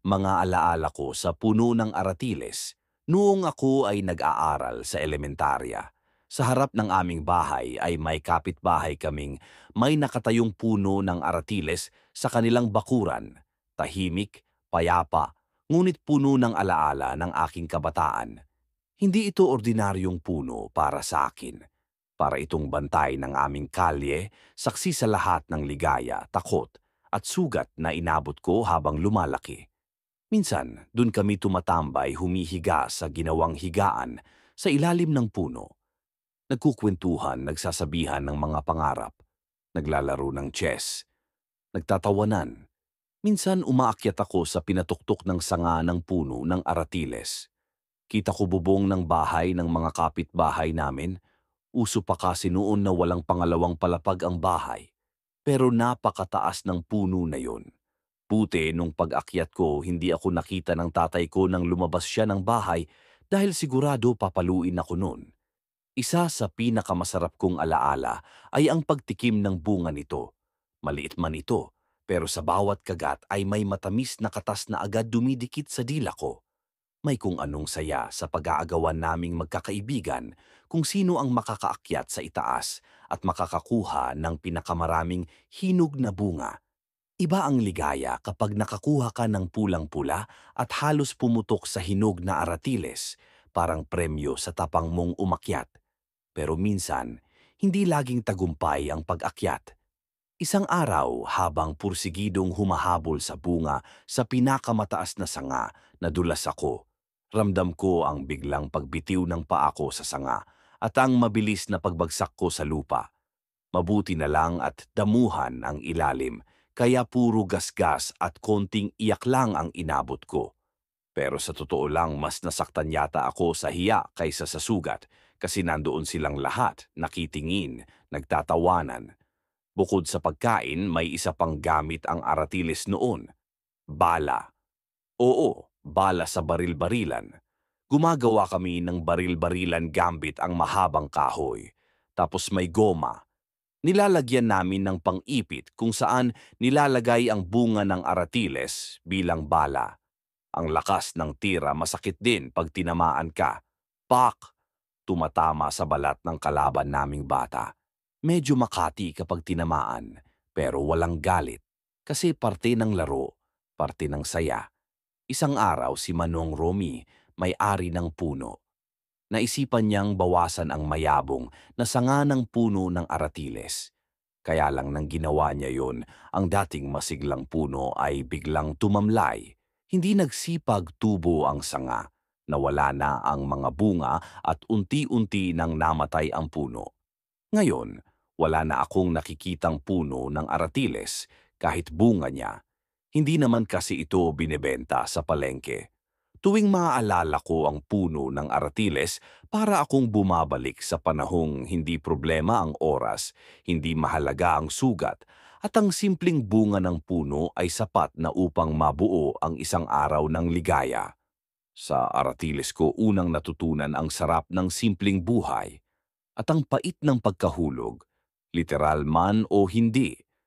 Mga alaala ko sa puno ng aratiles noong ako ay nag-aaral sa elementarya. Sa harap ng aming bahay ay may kapitbahay kaming may nakatayong puno ng aratiles sa kanilang bakuran. Tahimik, payapa, ngunit puno ng alaala ng aking kabataan. Hindi ito ordinaryong puno para sa akin. Para itong bantay ng aming kalye, saksi sa lahat ng ligaya, takot, at sugat na inabot ko habang lumalaki. Minsan, dun kami tumatambay humihiga sa ginawang higaan sa ilalim ng puno. Nagkukwentuhan, nagsasabihan ng mga pangarap, naglalaro ng chess, nagtatawanan. Minsan umaakyat ako sa pinatuktok ng sanga ng puno ng aratiles. Kita ko bubong ng bahay ng mga kapitbahay namin. Uso pa kasi noon na walang pangalawang palapag ang bahay. Pero napakataas ng puno na yon. Buti nung pag-akyat ko, hindi ako nakita ng tatay ko nang lumabas siya ng bahay dahil sigurado papaluin ako noon. Isa sa pinakamasarap kong alaala ay ang pagtikim ng bunga nito. Maliit man ito, pero sa bawat kagat ay may matamis na katas na agad dumidikit sa dila ko. May kung anong saya sa pag-aagawan naming magkakaibigan kung sino ang makakaakyat sa itaas at makakakuha ng pinakamaraming hinog na bunga. Iba ang ligaya kapag nakakuha ka ng pulang-pula at halos pumutok sa hinog na aratiles, parang premyo sa tapang mong umakyat. Pero minsan, hindi laging tagumpay ang pag-akyat. Isang araw habang pursigidong humahabol sa bunga sa pinakamataas na sanga, nadulas ako. Ramdam ko ang biglang pagbitiw ng paa ko sa sanga at ang mabilis na pagbagsak ko sa lupa. Mabuti na lang at damuhan ang ilalim, kaya puro gasgas at konting iyak lang ang inabot ko. Pero sa totoo lang mas nasaktan yata ako sa hiya kaysa sa sugat kasi nandoon silang lahat, nakitingin, nagtatawanan. Bukod sa pagkain, may isa pang gamit ang aratiles noon. Bala. Oo, bala sa baril-barilan. Gumagawa kami ng baril-barilan gambit ang mahabang kahoy. Tapos may goma. Nilalagyan namin ng pang-ipit kung saan nilalagay ang bunga ng aratiles bilang bala. Ang lakas ng tira masakit din pag tinamaan ka. Pak! Tumatama sa balat ng kalaban naming bata. Medyo makati kapag tinamaan, pero walang galit. Kasi parte ng laro, parte ng saya. Isang araw si Manong Romy, may-ari ng puno. Naisipan niyang bawasan ang mayabong na sanga ng puno ng aratiles. Kaya lang nang ginawa niya yon, ang dating masiglang puno ay biglang tumamlay. Hindi nagsipag tubo ang sanga. Nawala na ang mga bunga at unti-unti nang namatay ang puno. Ngayon, wala na akong nakikitang puno ng aratiles kahit bunga niya. Hindi naman kasi ito binebenta sa palengke. Tuwing maaalala ko ang puno ng aratiles, para akong bumabalik sa panahong hindi problema ang oras, hindi mahalaga ang sugat, at ang simpleng bunga ng puno ay sapat na upang mabuo ang isang araw ng ligaya. Sa aratiles ko unang natutunan ang sarap ng simpleng buhay at ang pait ng pagkahulog, literal man o hindi.